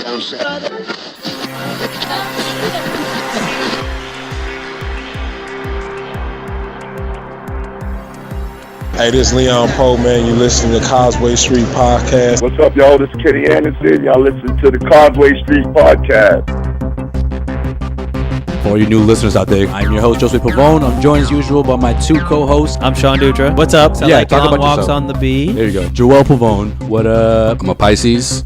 Hey, this is Leon Poe, man. You listen to Causeway Street Podcast. What's up, y'all? This is Kenny Anderson. Y'all listen to the Causeway Street Podcast. For all you new listeners out there, I'm your host, Joseph Pavone. I'm joined as usual by my two co-hosts. I'm Sean Dutra. What's up? Yeah, talk about walks yourself. on the bee. There you go. Joel Pavone. What up? I'm a Pisces.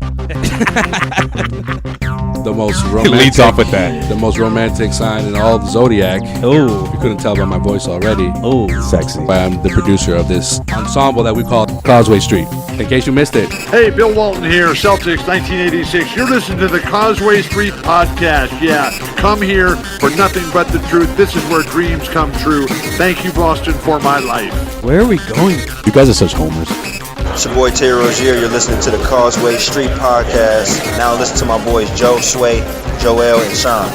The most romantic. Leads off with that. The most romantic sign in all of Zodiac. Oh. If you couldn't tell by my voice already. Oh. Sexy. I'm the producer of this ensemble that we call Causeway Street. In case you missed it. Hey, Bill Walton here, Celtics 1986. You're listening to the Causeway Street Podcast. Yeah, come here for nothing but the truth. This is where dreams come true. Thank you, Boston, for my life. Where are we going? You guys are such homers. It's your boy Terry Rozier. You're listening to the Causeway Street Podcast. Now listen to my boys Joe, Sway, Joel, and Sean.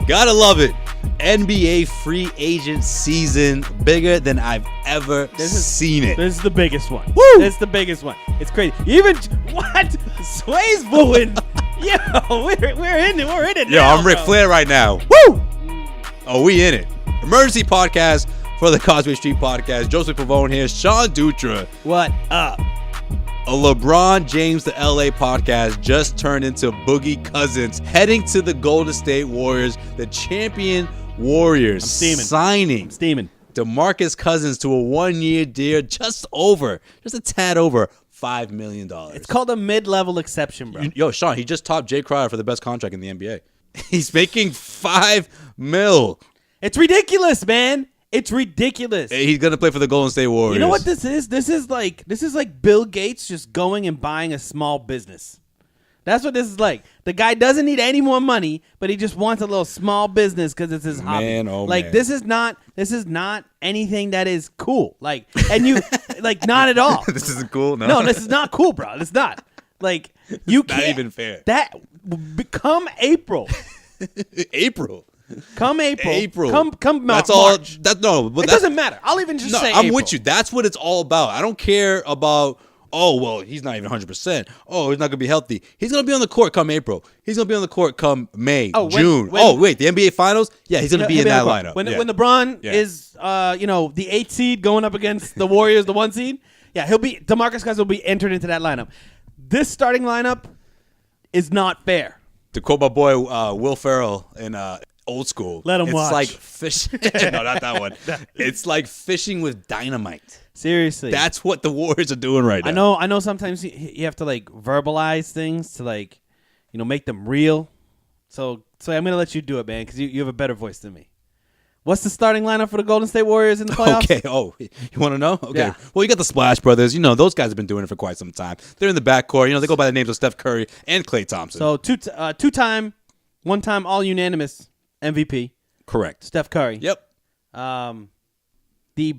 Gotta love it. NBA free agent season, bigger than I've ever seen it. This is the biggest one. Woo! This is the biggest one. It's crazy. Even what? Sway's booing. Yo, we're in it. We're in it. Yo, now, I'm Ric bro. Flair right now. Woo! Oh, we in it. Emergency podcast for the Causeway Street Podcast. Joseph Pavone here. Sean Dutra. What up? A LeBron James to LA podcast just turned into Boogie Cousins heading to the Golden State Warriors, the champion Warriors, signing DeMarcus Cousins to a 1-year deal, just a tad over $5 million. It's called a mid-level exception, bro. Yo, Sean, he just topped Jay Crowder for the best contract in the NBA. He's making $5 million. It's ridiculous, man. It's ridiculous. He's gonna play for the Golden State Warriors. You know what this is? This is like Bill Gates just going and buying a small business. That's what this is like. The guy doesn't need any more money, but he just wants a little small business because it's his hobby. Man, oh like man. This is not anything that is cool. Like, and you like not at all. This isn't cool. No, this is not cool, bro. It's not. Like you can't. Not even fair. That come April. April. Come April. Come That's March. all. But it doesn't matter. I'll even just say I'm April. with you. That's what it's all about. I don't care about. Oh, well, he's not even 100%. Oh, he's not going to be healthy. He's going to be on the court come April. He's going to be on the court come May, June. The NBA Finals? Yeah, he's going to be in that lineup. When LeBron is, the 8th seed going up against the Warriors, the 1 seed, DeMarcus Cousins will be entered into that lineup. This starting lineup is not fair. To quote my boy Will Ferrell in Old School. Let him watch. It's like fishing. No, not that one. It's like fishing with dynamite. Seriously. That's what the Warriors are doing right now. I know sometimes you have to like verbalize things to like, make them real. So I'm going to let you do it, man, because you have a better voice than me. What's the starting lineup for the Golden State Warriors in the playoffs? Okay. Oh, you want to know? Okay. Yeah. Well, you got the Splash Brothers. Those guys have been doing it for quite some time. They're in the backcourt. They go by the names of Steph Curry and Klay Thompson. So two-time, one-time all-unanimous MVP. Correct. Steph Curry. Yep. The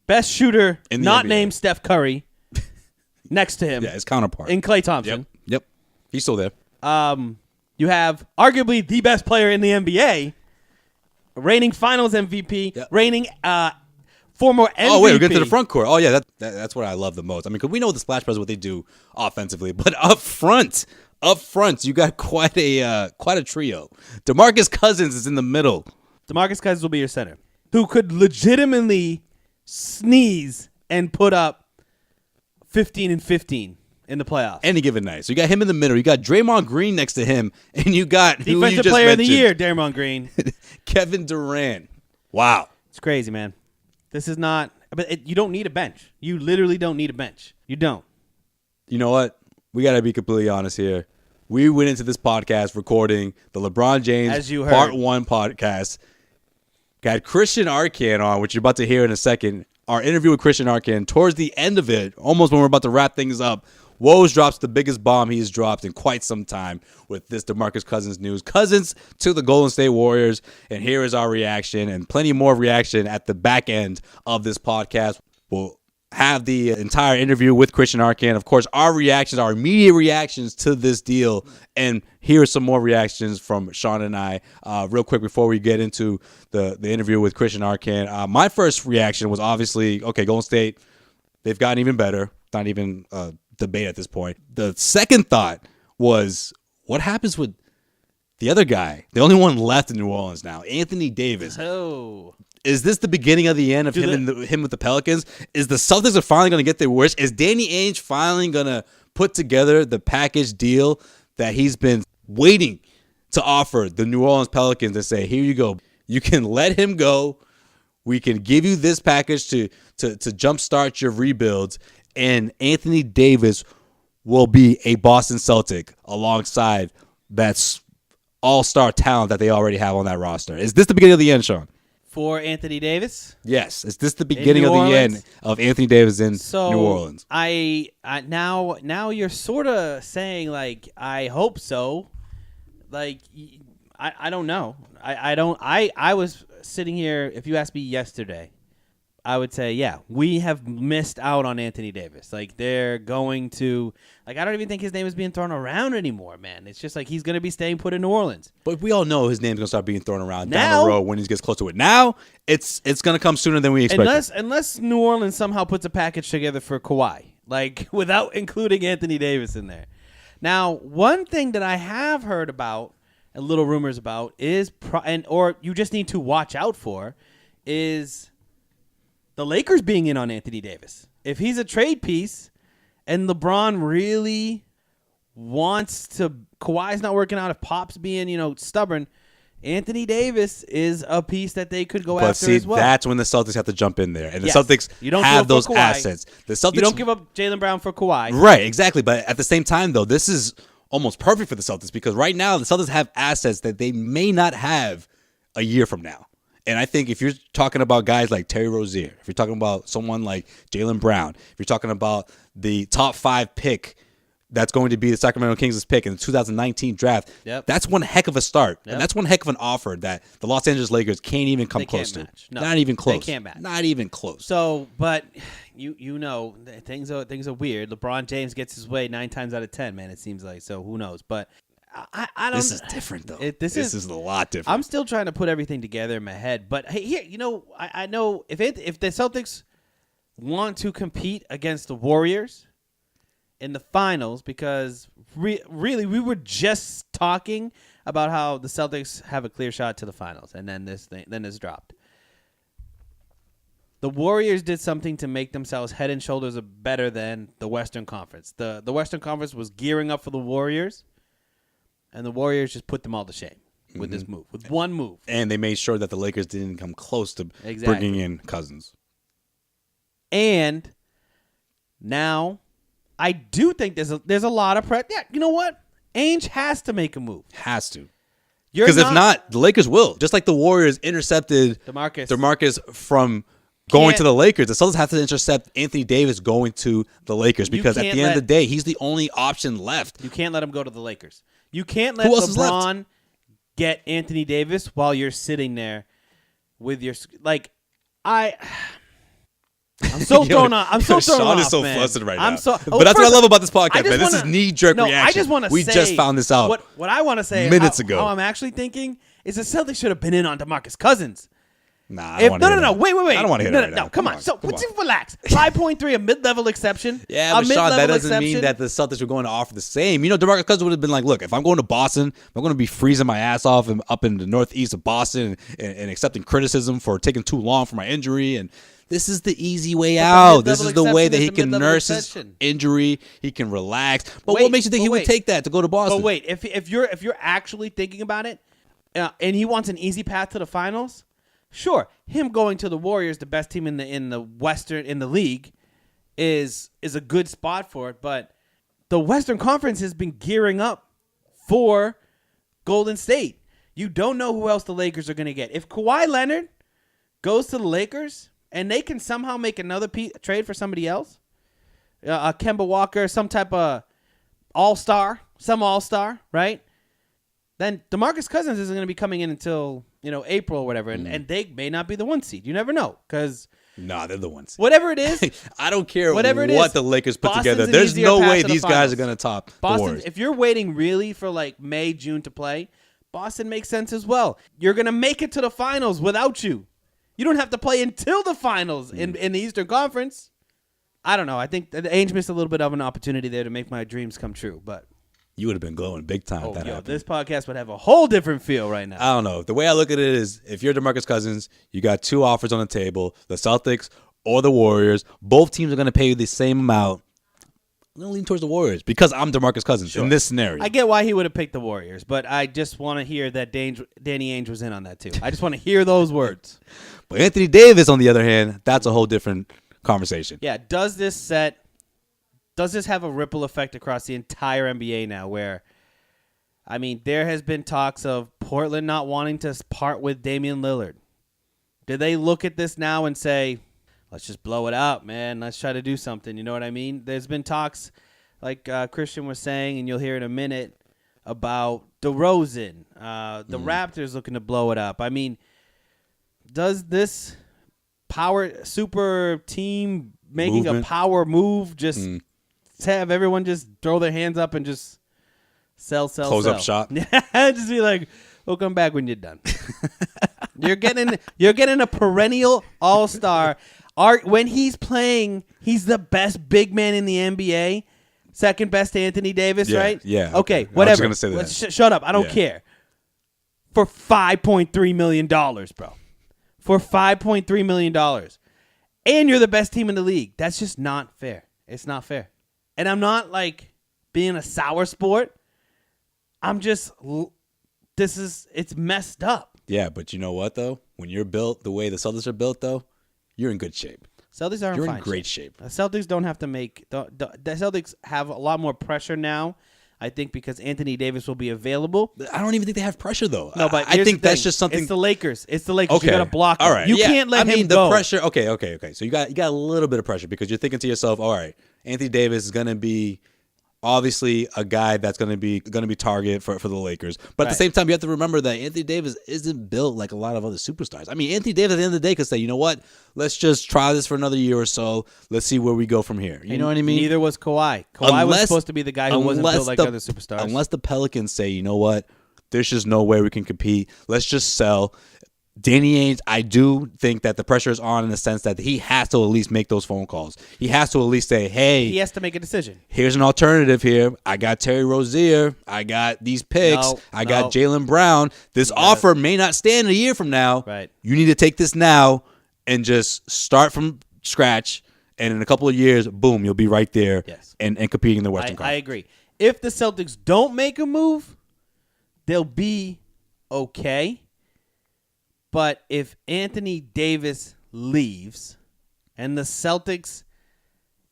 best shooter in the not NBA. named Steph Curry next to him. Yeah, his counterpart. In Klay Thompson. Yep. He's still there. You have arguably the best player in the NBA, reigning Finals MVP, reigning former MVP. Oh, wait, we're getting to the front court. Oh, yeah, that's what I love the most. I mean, because we know the Splash Brothers, what they do offensively, but up front, you got quite a trio. DeMarcus Cousins is in the middle. DeMarcus Cousins will be your center, who could legitimately sneeze and put up 15 and 15 in the playoffs. Any given night. So you got him in the middle. You got Draymond Green next to him, and you got Defensive Player of the Year, Draymond Green. Kevin Durant. Wow. It's crazy, man. This is not – but you don't need a bench. You literally don't need a bench. You don't. You know what? We got to be completely honest here. We went into this podcast recording the LeBron James As you heard. Part 1 podcast. Got Christian Arcand on, which you're about to hear in a second. Our interview with Christian Arcand, towards the end of it, almost when we're about to wrap things up, Woj drops the biggest bomb he has dropped in quite some time with this DeMarcus Cousins news. Cousins to the Golden State Warriors, and here is our reaction, and plenty more reaction at the back end of this podcast. We'll have the entire interview with Christian Arcand. Of course, our reactions, our immediate reactions to this deal, and here are some more reactions from Sean and I. Real quick before we get into the interview with Christian Arcand, my first reaction was obviously, okay, Golden State, they've gotten even better. Not even debate at this point. The second thought was what happens with the other guy, the only one left in New Orleans now, Anthony Davis. Oh. Is this the beginning of the end of him with the Pelicans? Is the Celtics are finally going to get their wish? Is Danny Ainge finally going to put together the package deal that he's been waiting to offer the New Orleans Pelicans and say, here you go. You can let him go. We can give you this package to jumpstart your rebuilds. And Anthony Davis will be a Boston Celtic alongside that all-star talent that they already have on that roster. Is this the beginning of the end, Sean? For Anthony Davis? Yes. Is this the beginning of the end of Anthony Davis in New Orleans? I now you're sort of saying, like, I hope so. Like, I don't know. I was sitting here, if you asked me yesterday, I would say, yeah, we have missed out on Anthony Davis. Like, they're going to, like, I don't even think his name is being thrown around anymore, man. It's just like he's going to be staying put in New Orleans. But we all know his name's going to start being thrown around down the road when he gets close to it. Now, it's going to come sooner than we expect. Unless New Orleans somehow puts a package together for Kawhi, like, without including Anthony Davis in there. Now, one thing that I have heard about, and little rumors about, is, or you just need to watch out for, is the Lakers being in on Anthony Davis. If he's a trade piece and LeBron really wants to, Kawhi's not working out, if Pop's being, stubborn, Anthony Davis is a piece that they could go after as well. But see, that's when the Celtics have to jump in there. And the Celtics have those assets. The Celtics, you don't give up Jaylen Brown for Kawhi. Right, exactly. But at the same time, though, this is almost perfect for the Celtics because right now the Celtics have assets that they may not have a year from now. And I think if you're talking about guys like Terry Rozier, if you're talking about someone like Jaylen Brown, if you're talking about the top 5 pick that's going to be the Sacramento Kings' pick in the 2019 draft, that's one heck of a start. Yep. And that's one heck of an offer that the Los Angeles Lakers can't even come close to. No, not even close. They can't match. Not even close. So, but you know, things are weird. LeBron James gets his way 9 times out of 10, man, it seems like. So who knows? But I don't. This is different, though. This is a lot different. I'm still trying to put everything together in my head. But hey, here, I know if the Celtics want to compete against the Warriors in the finals, because really we were just talking about how the Celtics have a clear shot to the finals, and then this dropped. The Warriors did something to make themselves head and shoulders better than the Western Conference. The Western Conference was gearing up for the Warriors. And the Warriors just put them all to shame with this move, with one move. And they made sure that the Lakers didn't come close to bringing in Cousins. And now I do think there's a lot of pressure. Yeah, you know what? Ainge has to make a move. Has to. Because if not, the Lakers will. Just like the Warriors intercepted DeMarcus from going to the Lakers. The Celtics have to intercept Anthony Davis going to the Lakers because at the end of the day, he's the only option left. You can't let him go to the Lakers. You can't let LeBron get Anthony Davis while you're sitting there with your I'm so thrown off. I'm so thrown Sean off. is so man. flustered right now. But that's what I love about this podcast, man. This is knee-jerk reaction. I just want to say, we just found this out. What I want to say minutes ago. How I'm actually thinking is the Celtics should have been in on DeMarcus Cousins. Nah, I don't want to hear that. Wait. I don't want to hear that right now. Come on. Relax. 5.3, a mid-level exception. Yeah, but Sean, that doesn't mean that the Celtics were going to offer the same. DeMarcus Cousins would have been like, look, if I'm going to Boston, I'm going to be freezing my ass off and up in the northeast of Boston and accepting criticism for taking too long for my injury. And this is the easy way out. This is the way that he can nurse his injury. He can relax. But what makes you think he would take that to go to Boston? But wait, if you're actually thinking about it, and he wants an easy path to the finals, sure, him going to the Warriors, the best team in the league, is a good spot for it. But the Western Conference has been gearing up for Golden State. You don't know who else the Lakers are going to get. If Kawhi Leonard goes to the Lakers and they can somehow make another trade for somebody else, Kemba Walker, some type of all-star, right? Then DeMarcus Cousins isn't going to be coming in until April or whatever, and they may not be the 1 seed. You never know, because they're the 1 seed. Whatever it is, I don't care what the Lakers put together. There's no way these guys are going to top Boston. The Warriors. If you're waiting really for like May, June to play, Boston makes sense as well. You're going to make it to the finals without you. You don't have to play until the finals in the Eastern Conference. I don't know. I think the Ainge missed a little bit of an opportunity there to make my dreams come true, but. You would have been glowing big time if that happened. This podcast would have a whole different feel right now. I don't know. The way I look at it is, if you're DeMarcus Cousins, you got two offers on the table: the Celtics or the Warriors. Both teams are going to pay you the same amount. I'm going to lean towards the Warriors because I'm DeMarcus Cousins in this scenario. I get why he would have picked the Warriors, but I just want to hear that Danny Ainge was in on that too. I just want to hear those words. But Anthony Davis, on the other hand, that's a whole different conversation. Yeah, does this have a ripple effect across the entire NBA now where, I mean, there has been talks of Portland not wanting to part with Damian Lillard. Do they look at this now and say, let's just blow it out, man. Let's try to do something. You know what I mean? There's been talks, like Christian was saying, and you'll hear in a minute, about DeRozan. The Raptors looking to blow it up. I mean, does this super team making a power move just have everyone just throw their hands up and just sell, close up shop? Just be like, we'll come back when you're done. You're getting a perennial all-star. When he's playing, he's the best big man in the NBA. Second best to Anthony Davis, right? Yeah. Okay, whatever. I was going to say that. Shut up. I don't care. For $5.3 million, bro. For $5.3 million. And you're the best team in the league. That's just not fair. It's not fair. And I'm not, like, being a sour sport. I'm just, it's messed up. Yeah, but you know what, though? When you're built the way the Celtics are built, though, you're in good shape. Celtics are in great shape. The Celtics don't have to make the Celtics have a lot more pressure now. I think because Anthony Davis will be available. I don't even think they have pressure though. No, but I think that's just something. It's the Lakers. Okay. You got to block. All right. You can't let him the go. Pressure. Okay. So you got a little bit of pressure because you're thinking to yourself, all right, Anthony Davis is going to be obviously a guy that's going to be target for the Lakers. But at the same time, you have to remember that Anthony Davis isn't built like a lot of other superstars. I mean, Anthony Davis at the end of the day could say, you know what? Let's just try this for another year or so. Let's see where we go from here. You know what I mean? Neither was Kawhi. Kawhi was supposed to be the guy who wasn't built like other superstars. Unless the Pelicans say, you know what? There's just no way we can compete. Let's just sell. Danny Ainge, I do think that the pressure is on in the sense that he has to at least make those phone calls. He has to at least say, hey. He has to make a decision. Here's an alternative here. I got Terry Rozier. I got these picks. I got Jaylen Brown. This offer may not stand a year from now. Right. You need to take this now and just start from scratch. And in a couple of years, boom, you'll be right there and competing in the Western Conference. I agree. If the Celtics don't make a move, they'll be okay. But if Anthony Davis leaves and the Celtics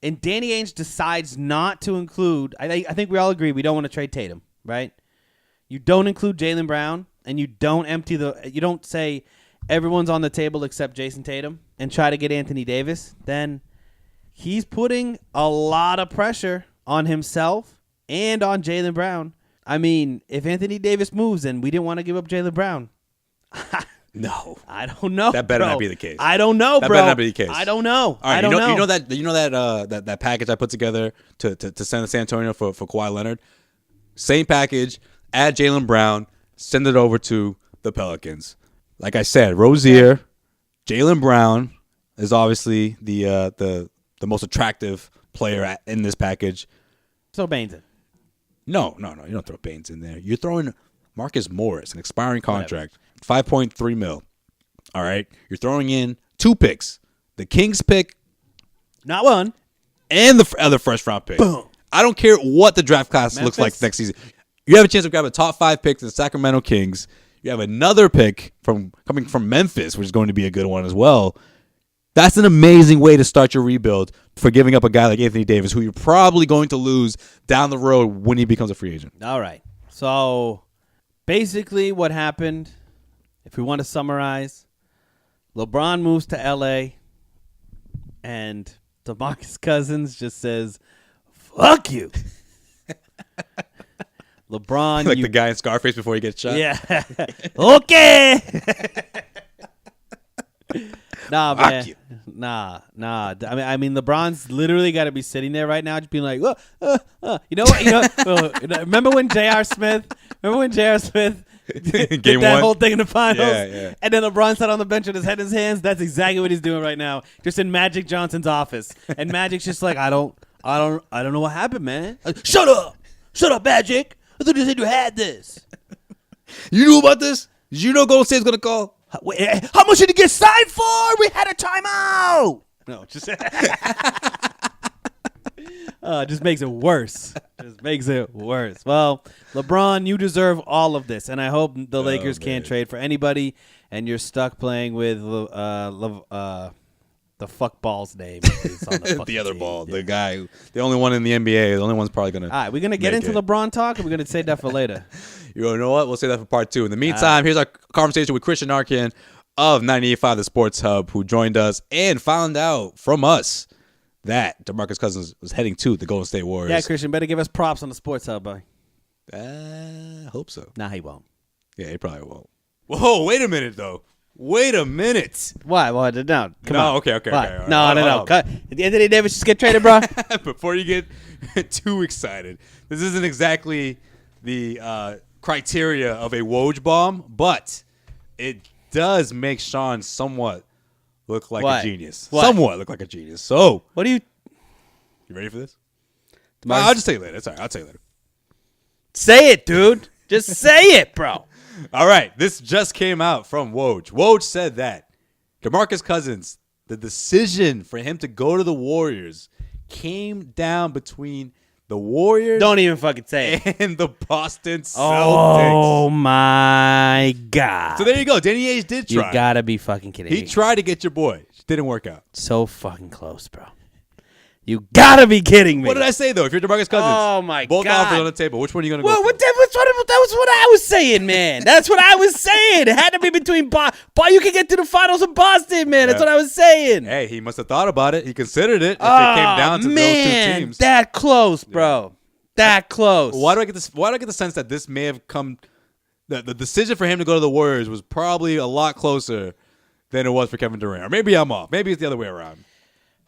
and Danny Ainge decides not to include, I think we all agree we don't want to trade Tatum, right? You don't include Jaylen Brown and you don't say everyone's on the table except Jason Tatum and try to get Anthony Davis, then he's putting a lot of pressure on himself and on Jaylen Brown. I mean, if Anthony Davis moves and we didn't want to give up Jaylen Brown, no, I don't know. That better not be the case. I don't know, bro. That better not be the case. I don't know. All right, I don't know. You know that package I put together to send to San Antonio for Kawhi Leonard. Same package. Add Jaylen Brown. Send it over to the Pelicans. Like I said, Rozier, Jaylen Brown is obviously the most attractive player in this package. So Baines in. No. You don't throw Baines in there. You're throwing Marcus Morris, an expiring contract, $5.3 million. All right, you're throwing in 2 picks: the Kings pick, not one, and the other first-round pick. Boom. I don't care what the draft class looks like next season. You have a chance to grab a top 5 pick to the Sacramento Kings. You have another pick coming from Memphis, which is going to be a good one as well. That's an amazing way to start your rebuild for giving up a guy like Anthony Davis, who you're probably going to lose down the road when he becomes a free agent. All right. So basically what happened, if we want to summarize, LeBron moves to L.A. and DeMarcus Cousins just says, fuck you. LeBron. Like the guy in Scarface before he gets shot? Yeah. Okay. Nah, man. You. Nah. I mean, LeBron's literally got to be sitting there right now, just being like, you know what? Remember when J.R. Smith did Game that one? whole thing in the finals? Yeah. And then LeBron sat on the bench with his head in his hands. That's exactly what he's doing right now, just in Magic Johnson's office. And Magic's just like, I don't know what happened, man. Shut up, Magic. I thought you said you had this. You knew about this? Did you know Golden State's going to call? Wait, how much did he get signed for? We had a timeout. No, just just makes it worse. Just makes it worse. Well, LeBron, you deserve all of this, and I hope the Lakers can't trade for anybody, and you're stuck playing with the fuckball's name. On the other ball, the guy, the only one in the NBA, the only one's probably going to. All right, we're going to get into LeBron talk, or we're going to save that for later? You know what? We'll save that for part 2. In the meantime, here's our conversation with Christian Arcand of 98.5 The Sports Hub, who joined us and found out from us that DeMarcus Cousins was heading to the Golden State Warriors. Yeah, Christian, better give us props on the Sports Hub, boy. I hope so. Nah, he won't. Yeah, he probably won't. Whoa, wait a minute, though. Wait a minute. Why? What? No, come on. Okay. What? All right, No. Cut. Did Anthony Davis just get traded, bro? Before you get too excited, this isn't exactly the criteria of a Woj bomb, but it does make Sean somewhat look like a genius. What? Somewhat look like a genius. So, What do you? you ready for this? I'll just tell you later. It's all right. I'll tell you later. Say it, dude. Just say it, bro. All right. This just came out from Woj. Woj said that DeMarcus Cousins, the decision for him to go to the Warriors came down between the Warriors Don't even fucking say it. and the Boston Celtics. Oh my god. So there you go. Danny Ainge did You try. gotta be fucking kidding He me. tried to get your boy. Didn't work out. So fucking close, bro. You gotta be kidding me. What did I say, though? If you're DeMarcus Cousins, Oh, my both God. offers on the table. Which one are you going to Well, go for? that was what I was saying, man. That's what I was saying. It had to be between you can get to the finals of Boston, man. That's Yeah. what I was saying. Hey, he must have thought about it. He considered it if it came down to those two teams. That close, bro. That close. Why do I get this? Why do I get the sense that this may have come? The decision for him to go to the Warriors was probably a lot closer than it was for Kevin Durant. Or maybe I'm off. Maybe it's the other way around.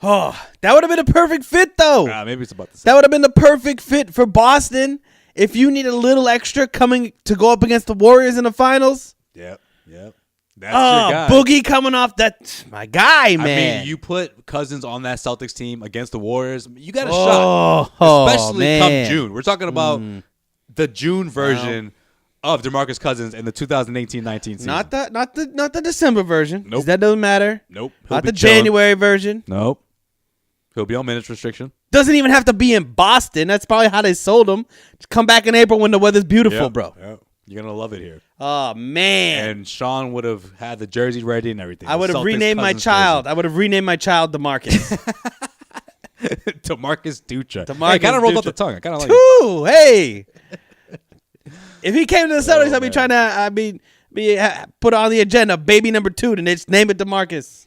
Oh, that would have been a perfect fit, though. Maybe it's about the same. That would have been the perfect fit for Boston. If you need a little extra coming to go up against the Warriors in the finals. Yep. That's your guy. Boogie coming off that. My guy, man. I mean, you put Cousins on that Celtics team against the Warriors, you got a shot. Especially man. come June. We're talking about the June version of DeMarcus Cousins in the 2018-19 season. Not the December version. 'Cause Nope. That doesn't matter. Nope. He'll Not be the chilling. January version. Nope. He'll be on minutes restriction. Doesn't even have to be in Boston. That's probably how they sold him. Just come back in April when the weather's beautiful, Yep. bro. Yep. You're going to love it here. Oh, man. And Sean would have had the jersey ready and everything. I would have Celtics renamed my Cousins child. I would have renamed my child DeMarcus. jersey. DeMarcus Dutra. DeMarcus Hey, kind of rolled off Dutra. the tongue. I kind of like it. Ooh, hey. If he came to the Celtics, I'd be trying to put on the agenda baby number 2, then they just name it DeMarcus.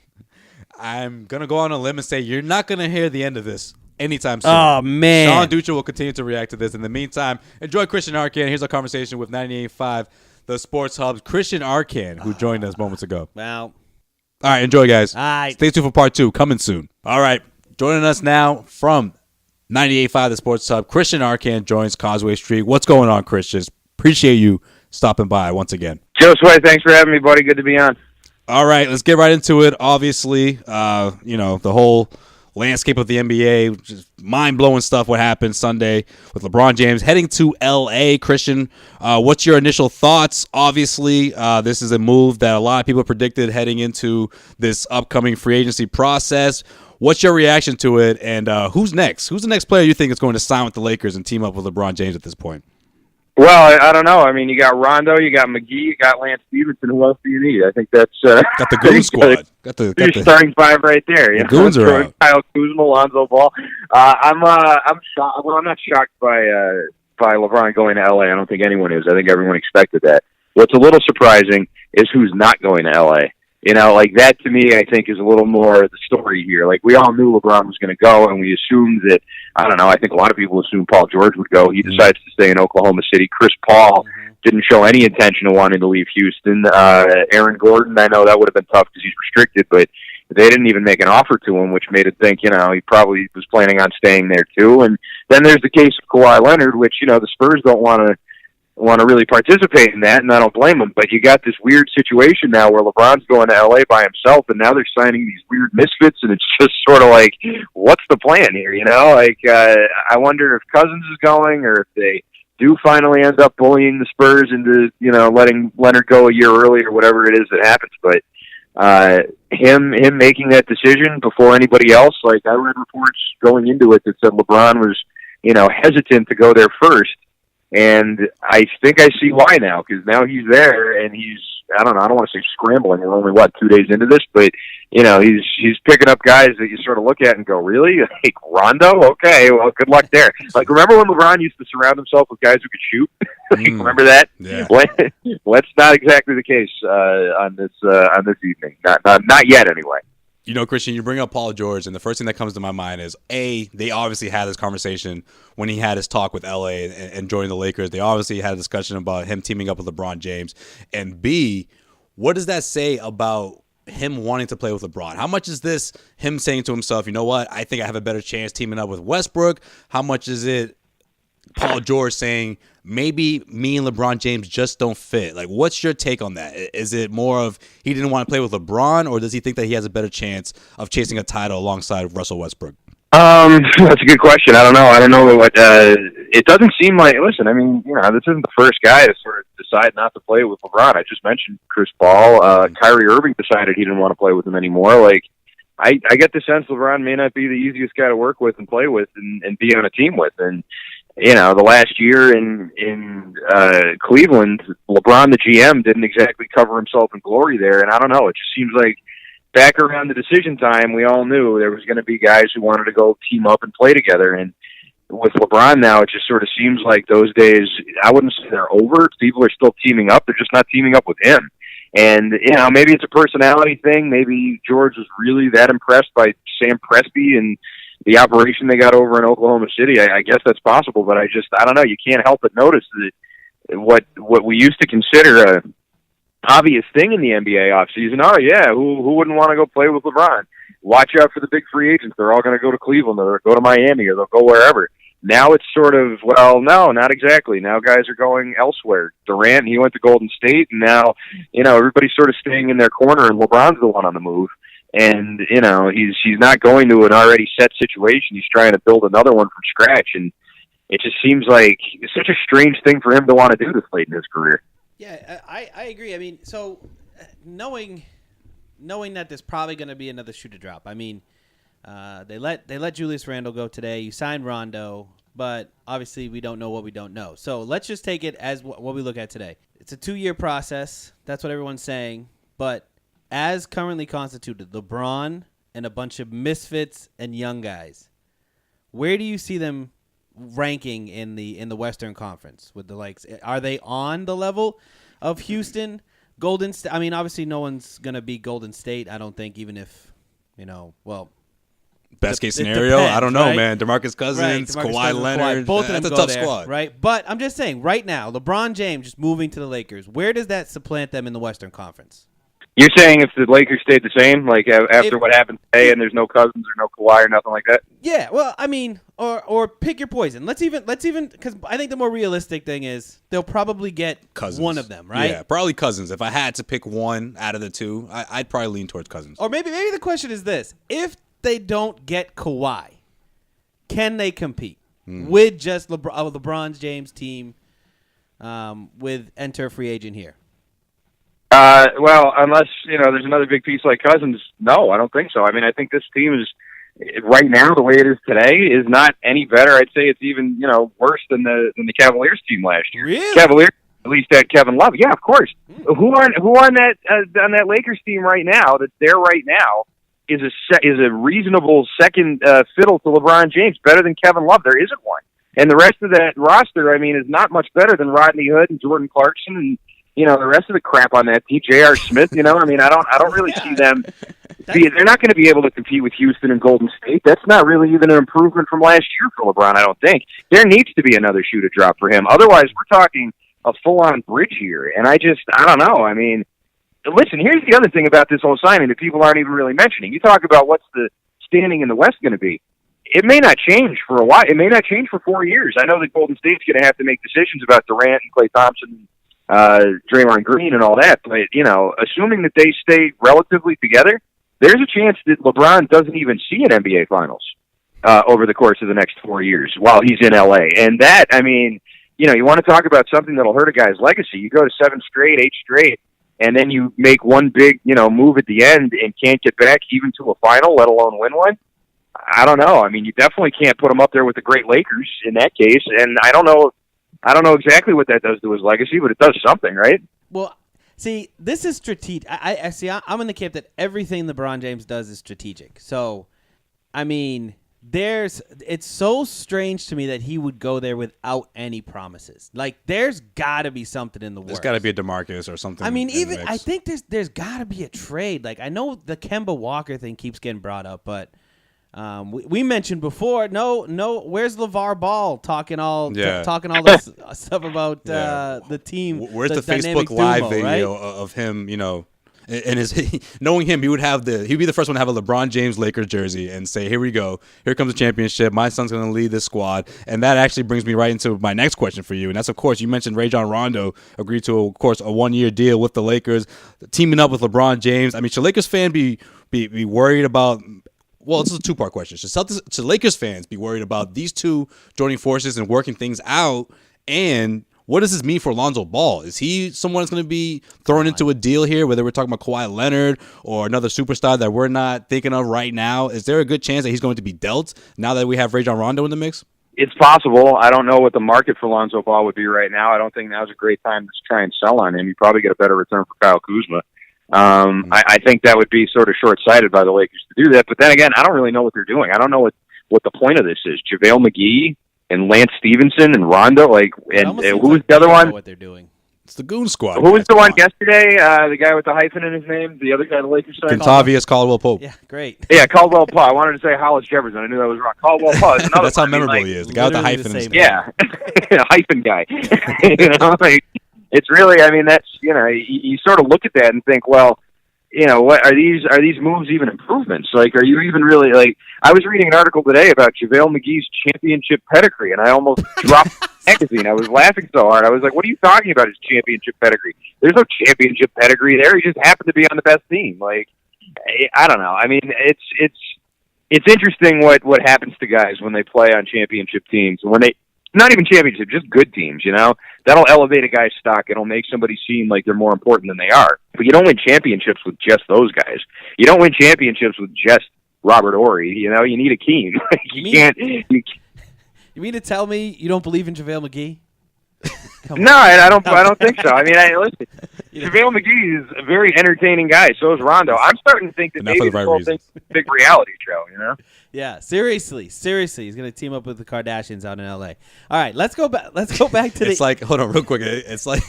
I'm going to go on a limb and say you're not going to hear the end of this anytime soon. Oh, man. Sean Dutra will continue to react to this. In the meantime, enjoy Christian Arcand. Here's our conversation with 98.5 The Sports Hub's Christian Arcand, who joined us moments ago. Well, All right, enjoy, guys. all right. Stay tuned for part 2, coming soon. All right, joining us now from 98.5 The Sports Hub, Christian Arcand joins Causeway Street. What's going on, Christian? Appreciate you stopping by once again. Joe Sway, thanks for having me, buddy. Good to be on. All right, let's get right into it. Obviously, the whole landscape of the NBA, just mind-blowing stuff what happened Sunday with LeBron James heading to L.A. Christian, what's your initial thoughts? Obviously, this is a move that a lot of people predicted heading into this upcoming free agency process. What's your reaction to it, and who's next? Who's the next player you think is going to sign with the Lakers and team up with LeBron James at this point? Well, I don't know. I mean, you got Rondo, you got McGee, you got Lance Stevenson. Who else do you need? I think that's Got the Goon squad. Got your the starting five right there. the Goons are out. Kyle Kuzma, Lonzo Ball. I'm shocked. Well, I'm not shocked by LeBron going to LA. I don't think anyone is. I think everyone expected that. What's a little surprising is who's not going to LA. You know, like that to me, I think is a little more the story here. Like we all knew LeBron was going to go, and we assumed that. I don't know. I think a lot of people assumed Paul George would go. He decides to stay in Oklahoma City. Chris Paul didn't show any intention of wanting to leave Houston. Aaron Gordon, I know that would have been tough because he's restricted, but they didn't even make an offer to him, which made it think, he probably was planning on staying there too. And then there's the case of Kawhi Leonard, which, the Spurs don't want to really participate in that, and I don't blame them. But you got this weird situation now where LeBron's going to LA by himself, and now they're signing these weird misfits, and it's just sort of like, what's the plan here? I wonder if Cousins is going, or if they do finally end up bullying the Spurs into, letting Leonard go a year early or whatever it is that happens. But him making that decision before anybody else, like I read reports going into it that said LeBron was, hesitant to go there first. And I think I see why now, because now he's there and he's, I don't want to say scrambling. We're only, 2 days into this, but, he's picking up guys that you sort of look at and go, really? Like Rondo? Okay, well, good luck there. Like, remember when LeBron used to surround himself with guys who could shoot? Remember that? Yeah. Well, that's not exactly the case on this evening. Not yet, anyway. Christian, you bring up Paul George, and the first thing that comes to my mind is, A, they obviously had this conversation when he had his talk with L.A. and joining the Lakers. They obviously had a discussion about him teaming up with LeBron James. And B, what does that say about him wanting to play with LeBron? How much is this him saying to himself, you know what, I think I have a better chance teaming up with Westbrook? How much is it Paul George saying, maybe me and LeBron James just don't fit? Like, what's your take on that? Is it more of he didn't want to play with LeBron, or does he think that he has a better chance of chasing a title alongside Russell Westbrook? That's a good question. I don't know what, it doesn't seem like, listen, I mean, this isn't the first guy to sort of decide not to play with LeBron. I just mentioned Chris Paul. Kyrie Irving decided he didn't want to play with him anymore. Like, I get the sense LeBron may not be the easiest guy to work with and play with and be on a team with. And, the last year in Cleveland, LeBron, the GM, didn't exactly cover himself in glory there. And I don't know, it just seems like back around the decision time, we all knew there was going to be guys who wanted to go team up and play together. And with LeBron now, it just sort of seems like those days, I wouldn't say they're over. People are still teaming up. They're just not teaming up with him. And, maybe it's a personality thing. Maybe George was really that impressed by Sam Presti and the operation they got over in Oklahoma City. I guess that's possible, but I don't know. You can't help but notice that what we used to consider a obvious thing in the NBA offseason. Oh, yeah, who wouldn't want to go play with LeBron? Watch out for the big free agents. They're all going to go to Cleveland or go to Miami or they'll go wherever. Now it's sort of, well, no, not exactly. Now guys are going elsewhere. Durant, he went to Golden State, and now, everybody's sort of staying in their corner, and LeBron's the one on the move. And, he's not going to an already set situation. He's trying to build another one from scratch, and it just seems like it's such a strange thing for him to want to do this late in his career. Yeah, I agree. I mean, so knowing that there's probably going to be another shoe to drop. I mean, they let Julius Randle go today. You signed Rondo, but obviously we don't know what we don't know. So let's just take it as what we look at today. It's a 2-year process. That's what everyone's saying. But as currently constituted, LeBron and a bunch of misfits and young guys, where do you see them ranking in the Western Conference with the likes? Are they on the level of Houston, Golden State? I mean, obviously no one's going to beat Golden State, I don't think, even if, best case scenario, depends, I don't know, right? man. DeMarcus Cousins, DeMarcus Kawhi Cousins, Leonard, both of them that's a go tough there, squad. Right? But I'm just saying, right now, LeBron James just moving to the Lakers, where does that supplant them in the Western Conference? You're saying if the Lakers stayed the same, like after what happened today, and there's no Cousins or no Kawhi or nothing like that? Yeah, well, I mean, or pick your poison. Let's even because I think the more realistic thing is they'll probably get Cousins. one of them, right? Yeah, probably Cousins. If I had to pick one out of the two, I'd probably lean towards Cousins. Or maybe the question is this: if they don't get Kawhi, can they compete with just LeBron James' team with enter free agent here? Well, unless, there's another big piece like Cousins, no, I don't think so. I mean, I think this team is, right now, the way it is today, is not any better. I'd say it's even, worse than the Cavaliers team last year. Really? Cavaliers at least had Kevin Love. Yeah, of course. Who on that Lakers team right now, that's there right now, is a reasonable second fiddle to LeBron James, better than Kevin Love? There isn't one. And the rest of that roster, I mean, is not much better than Rodney Hood and Jordan Clarkson and the rest of the crap on that team, J.R. Smith, I mean, I don't really see them. They're not going to be able to compete with Houston and Golden State. That's not really even an improvement from last year for LeBron, I don't think. There needs to be another shoe to drop for him. Otherwise, we're talking a full-on bridge here. And I don't know. I mean, listen, here's the other thing about this whole signing that people aren't even really mentioning. You talk about what's the standing in the West going to be. It may not change for a while. It may not change for 4 years. I know that Golden State's going to have to make decisions about Durant and Klay Thompson, Draymond Green and all that, but assuming that they stay relatively together, there's a chance that LeBron doesn't even see an NBA Finals over the course of the next 4 years while he's in LA. And that, I mean, you want to talk about something that'll hurt a guy's legacy. You go to 7 straight, 8 straight, and then you make one big, move at the end and can't get back even to a final, let alone win one. I don't know. I mean, you definitely can't put him up there with the great Lakers in that case. And I don't know exactly what that does to his legacy, but it does something, right? Well, see, this is strategic. I see. I'm in the camp that everything LeBron James does is strategic. So, I mean, it's so strange to me that he would go there without any promises. Like, there's got to be something in the works. There's got to be a DeMarcus or something. I mean, I think there's got to be a trade. Like, I know the Kemba Walker thing keeps getting brought up, but we mentioned before. No, where's LeVar Ball talking all this stuff about the team? Where's the Facebook Live video of him? And knowing him, he'd be the first one to have a LeBron James Lakers jersey and say, "Here we go. Here comes the championship. My son's going to lead this squad." And that actually brings me right into my next question for you. And that's, of course, you mentioned Rajon Rondo agreed to, of course, a 1-year deal with the Lakers, teaming up with LeBron James. I mean, should Lakers fans be worried about? Well, this is a 2-part question. Should Lakers fans be worried about these two joining forces and working things out? And what does this mean for Lonzo Ball? Is he someone that's going to be thrown into a deal here, whether we're talking about Kawhi Leonard or another superstar that we're not thinking of right now? Is there a good chance that he's going to be dealt now that we have Rajon Rondo in the mix? It's possible. I don't know what the market for Lonzo Ball would be right now. I don't think now's a great time to try and sell on him. You probably get a better return for Kyle Kuzma. I think that would be sort of short-sighted by the Lakers to do that. But then again, I don't really know what they're doing. I don't know what the point of this is. JaVale McGee and Lance Stevenson and Rondo, and who's the other one? What they're doing? It's the Goon Squad. Who was the one yesterday? The guy with the hyphen in his name, the other guy the Lakers signed. Contavious Caldwell Pope. Yeah, great. Yeah, Caldwell Pope. I wanted to say Hollis Jefferson. I knew that was wrong. Caldwell Pope. Is another That's how one. memorable he is. The guy with the hyphen in his name. Yeah, hyphen guy. It's really. I mean, that's you sort of look at that and think, well, what are these moves even improvements? Like, are you even really like? I was reading an article today about JaVale McGee's championship pedigree, and I almost dropped the magazine. I was laughing so hard. I was like, "What are you talking about? His championship pedigree? There's no championship pedigree there. He just happened to be on the best team." Like, I don't know. I mean, it's interesting what happens to guys when they play on championship teams, and when they. Not even championship, just good teams, That'll elevate a guy's stock. It'll make somebody seem like they're more important than they are. But you don't win championships with just those guys. You don't win championships with just Robert Horry. You need a team. You mean to tell me you don't believe in JaVale McGee? No, I don't think so. I mean, listen, JaVale McGee is a very entertaining guy. So is Rondo. I'm starting to think that maybe this whole thing's a big reality show, Yeah, seriously, he's going to team up with the Kardashians out in L.A. All right, let's go back. Let's go back to It's like, hold on, real quick. It's like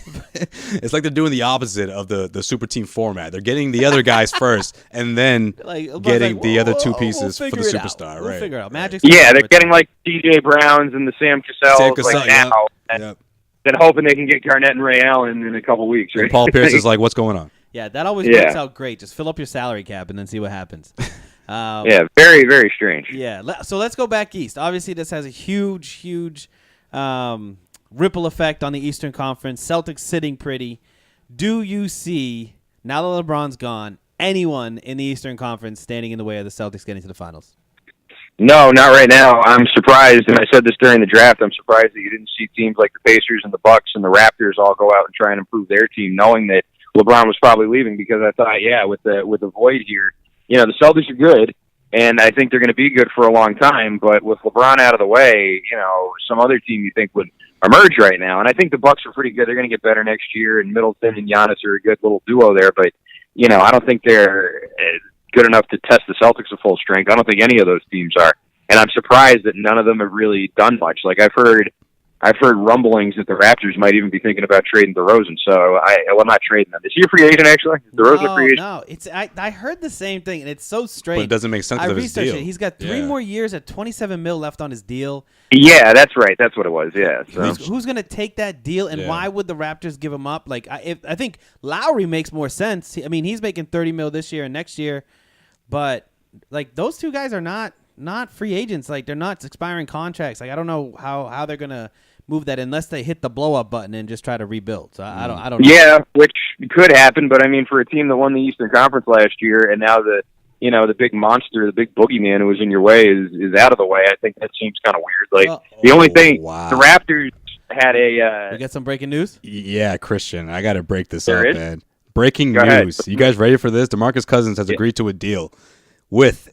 they're doing the opposite of the super team format. They're getting the other guys first, and then getting the other two pieces for the superstar. We'll right? Figure it out. Magic. Yeah, they're getting like T.J. Browns and the Sam Cassell like now. Yep. Then hoping they can get Garnett and Ray Allen in a couple weeks, right? And Paul Pierce is like, what's going on? Yeah, that always works out great. Just fill up your salary cap and then see what happens. Yeah, very, very strange. Yeah, so let's go back east. Obviously, this has a huge ripple effect on the Eastern Conference. Celtics sitting pretty. Do you see, now that LeBron's gone, anyone in the Eastern Conference standing in the way of the Celtics getting to the finals? No, not right now. I'm surprised, and I said this during the draft, I'm surprised that you didn't see teams like the Pacers and the Bucks and the Raptors all go out and try and improve their team, knowing that LeBron was probably leaving, because I thought, with the void here, the Celtics are good, and I think they're going to be good for a long time, but with LeBron out of the way, some other team you think would emerge right now, and I think the Bucks are pretty good. They're going to get better next year, and Middleton and Giannis are a good little duo there, but, I don't think they're good enough to test the Celtics at full strength. I don't think any of those teams are, and I'm surprised that none of them have really done much. Like I've heard rumblings that the Raptors might even be thinking about trading DeRozan. So I'm not trading them. Is he a free agent actually? Is DeRozan a free agent? No, I heard the same thing, and it's so strange. But it doesn't make sense of his deal. He's got 3 more years at $27 million left on his deal. Yeah, that's right. That's what it was. Yeah. So. Who's going to take that deal, and why would the Raptors give him up? Like I think Lowry makes more sense. I mean, he's making $30 million this year and next year. But like those two guys are not free agents. Like they're not expiring contracts. Like I don't know how they're gonna move that unless they hit the blow up button and just try to rebuild. So I don't know. Yeah, which could happen. But I mean, for a team that won the Eastern Conference last year, and now the big monster, the big boogeyman who was in your way is out of the way. I think that seems kind of weird. Like the only thing the Raptors had a. You got some breaking news? Yeah, Christian, I got to break this There up, is? man. Breaking Go ahead. news. You guys ready for this? DeMarcus Cousins has agreed to a deal with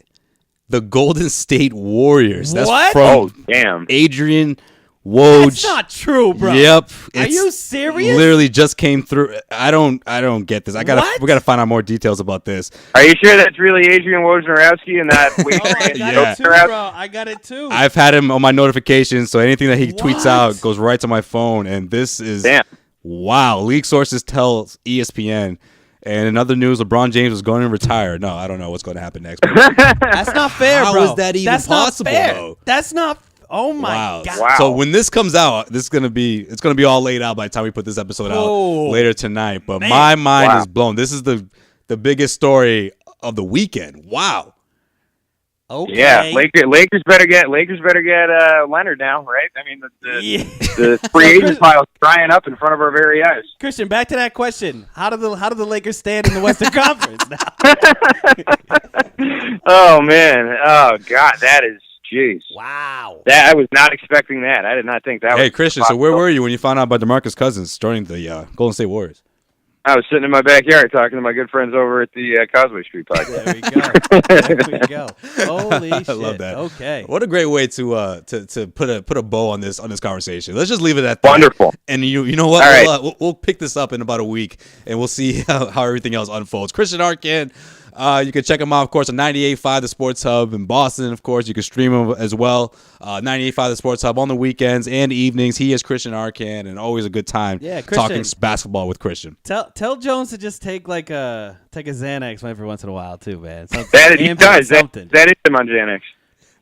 the Golden State Warriors. That's What? from Oh, damn. Adrian Woj. That's not true, bro. Yep. Are It's you serious? Literally just came through. I don't get this. We gotta find out more details about this. Are you sure that's really Adrian Wojnarowski and not Oh, I got Yeah. it too, bro. I got it too. I've had him on my notifications, so anything that he tweets What? out goes right to my phone. And this is Damn. wow. League sources tell ESPN. And in other news, LeBron James is going to retire. No, I don't know what's going to happen next. That's not fair, How bro. is that even That's possible, not fair. though? That's not. Oh my Wow. god. Wow. So when this comes out, it's gonna be all laid out by the time we put this episode Oh, out later tonight. But man. my mind Wow. is blown. This is the biggest story of the weekend. Wow. Okay. Yeah, Lakers better get Leonard now, right? I mean, Yeah. the free agent pile's drying up in front of our very eyes. Christian, back to that question. How do the Lakers stand in the Western Conference now? Oh man, oh god, that is jeez. Wow. That I was not expecting that. I did not think that. Hey was Christian, so where were you when you found out about DeMarcus Cousins joining the Golden State Warriors? I was sitting in my backyard talking to my good friends over at the Causeway Street podcast. There we go. There we go. Holy shit. I love that. Okay. What a great way to put a bow on this conversation. Let's just leave it at that. Wonderful. And you know what? All right. We'll pick this up in about a week, and we'll see how everything else unfolds. Christian Arcand, you can check him out, of course, on 98.5 The Sports Hub in Boston. Of course, you can stream him as well. 98.5 The Sports Hub on the weekends and evenings. He is Christian Arcand, and always a good time talking basketball with Christian. Tell Jones to just take a Xanax every once in a while too, man. That he does. Something. That is him on Xanax.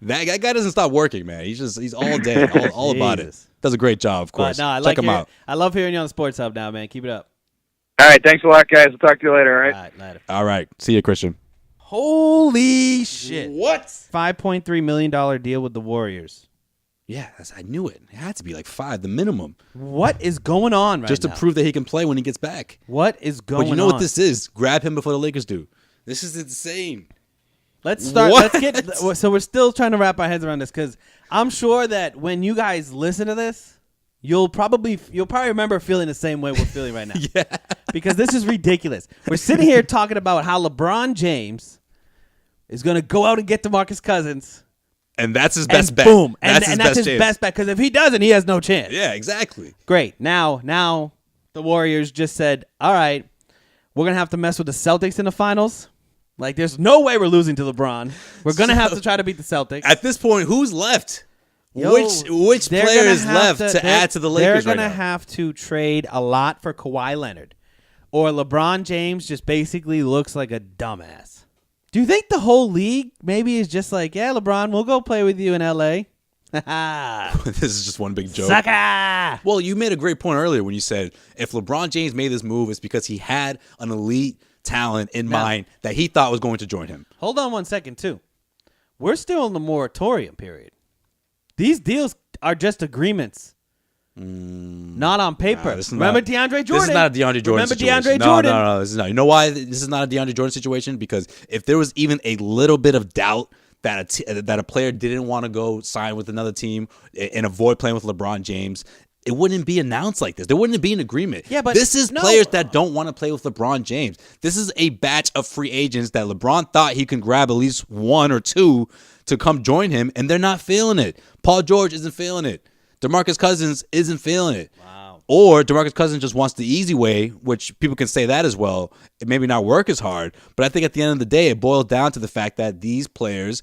That guy doesn't stop working, man. He's all day, all about it. Jesus. Does a great job, of course. But no, I check him out. I love hearing you on the Sports Hub now, man. Keep it up. All right, thanks a lot, guys. We'll talk to you later. All right. All right, later. All right, see you, Christian. Holy shit. What? $5.3 million deal with the Warriors. Yeah, I knew it. It had to be like 5, the minimum, What is going on right just to now? prove that he can play when he gets back. What is going on? But you know what this is? Grab him before the Lakers do. This is insane. Let's start. What? Let's get. So we're still trying to wrap our heads around this because I'm sure that when you guys listen to this, you'll probably remember feeling the same way we're feeling right now. Yeah. Because this is ridiculous. We're sitting here talking about how LeBron James is going to go out and get DeMarcus Cousins. And that's his best And bet. boom. That's And his that's best his chance. best bet because if he doesn't, he has no chance. Yeah, exactly. Great. Now the Warriors just said, all right, we're going to have to mess with the Celtics in the finals. Like, there's no way we're losing to LeBron. We're going to have to try to beat the Celtics. At this point, who's left? Yo, which they're player gonna is have left to add to the Lakers They're right going to now? have to trade a lot for Kawhi Leonard. Or LeBron James just basically looks like a dumbass. Do you think the whole league maybe is just like, yeah, LeBron, we'll go play with you in L.A.? This is just one big joke. Sucker! Well, you made a great point earlier when you said if LeBron James made this move, it's because he had an elite talent in mind that he thought was going to join him. Hold on one second, too. We're still in the moratorium period. These deals are just agreements. Not on paper. Remember DeAndre Jordan? This is not a DeAndre Jordan Remember situation. DeAndre Jordan? No, this is not. You know why this is not a DeAndre Jordan situation? Because if there was even a little bit of doubt that a player didn't want to go sign with another team and avoid playing with LeBron James, it wouldn't be announced like this. There wouldn't be an agreement. Yeah, but this is no. players that don't want to play with LeBron James. This is a batch of free agents that LeBron thought he can grab at least one or two to come join him, and they're not feeling it. Paul George isn't feeling it. DeMarcus Cousins isn't feeling it. Wow. Or DeMarcus Cousins just wants the easy way, which people can say that as well. It maybe not work as hard, but I think at the end of the day, it boils down to the fact that these players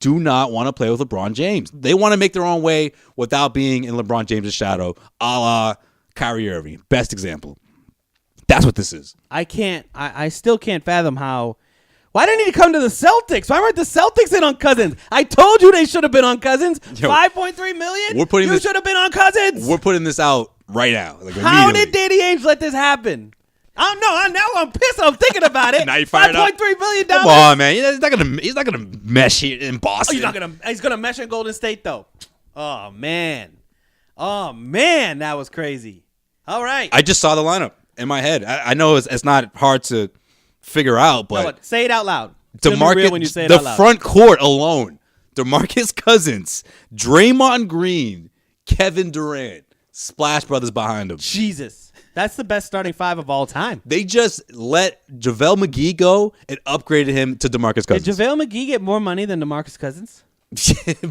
do not want to play with LeBron James. They want to make their own way without being in LeBron James' shadow, a la Kyrie Irving. Best example. That's what this is. I still can't fathom how. Why didn't he come to the Celtics? Why weren't the Celtics in on Cousins? I told you they should have been on Cousins. Yo, $5.3 million? You should have been on Cousins. We're putting this out right now. Like How immediately. did Danny Ainge let this happen? I don't know. Now I'm pissed. I'm thinking about it. Now you fired up. $5.3 million. Come on, man. He's not gonna mesh here in Boston. He's gonna mesh in Golden State though. Oh man, that was crazy. All right. I just saw the lineup in my head. I know it's not hard to figure out, but No, say it out loud. It's gonna be real when you say it the out loud. front court alone: DeMarcus Cousins, Draymond Green, Kevin Durant, Splash Brothers behind him. Jesus. That's the best starting five of all time. They just let JaVale McGee go and upgraded him to DeMarcus Cousins. Did JaVale McGee get more money than DeMarcus Cousins?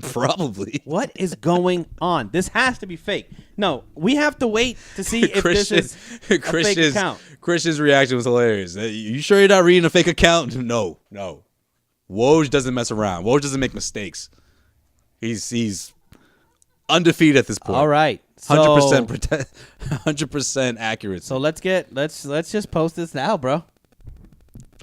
Probably. What is going on? This has to be fake. No, we have to wait to see if this is a fake account. Christian's reaction was hilarious. You sure you're not reading a fake account? No. Woj doesn't mess around. Woj doesn't make mistakes. He's undefeated at this point. All right. 100% accurate. So let's just post this now, bro.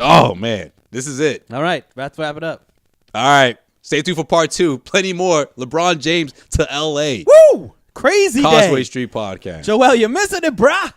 Oh man, this is it. All right, let's wrap it up. All right, stay tuned for part 2. Plenty more. LeBron James to LA. Woo! Crazy Causeway day. Street Podcast. Joel, you're missing it, brah.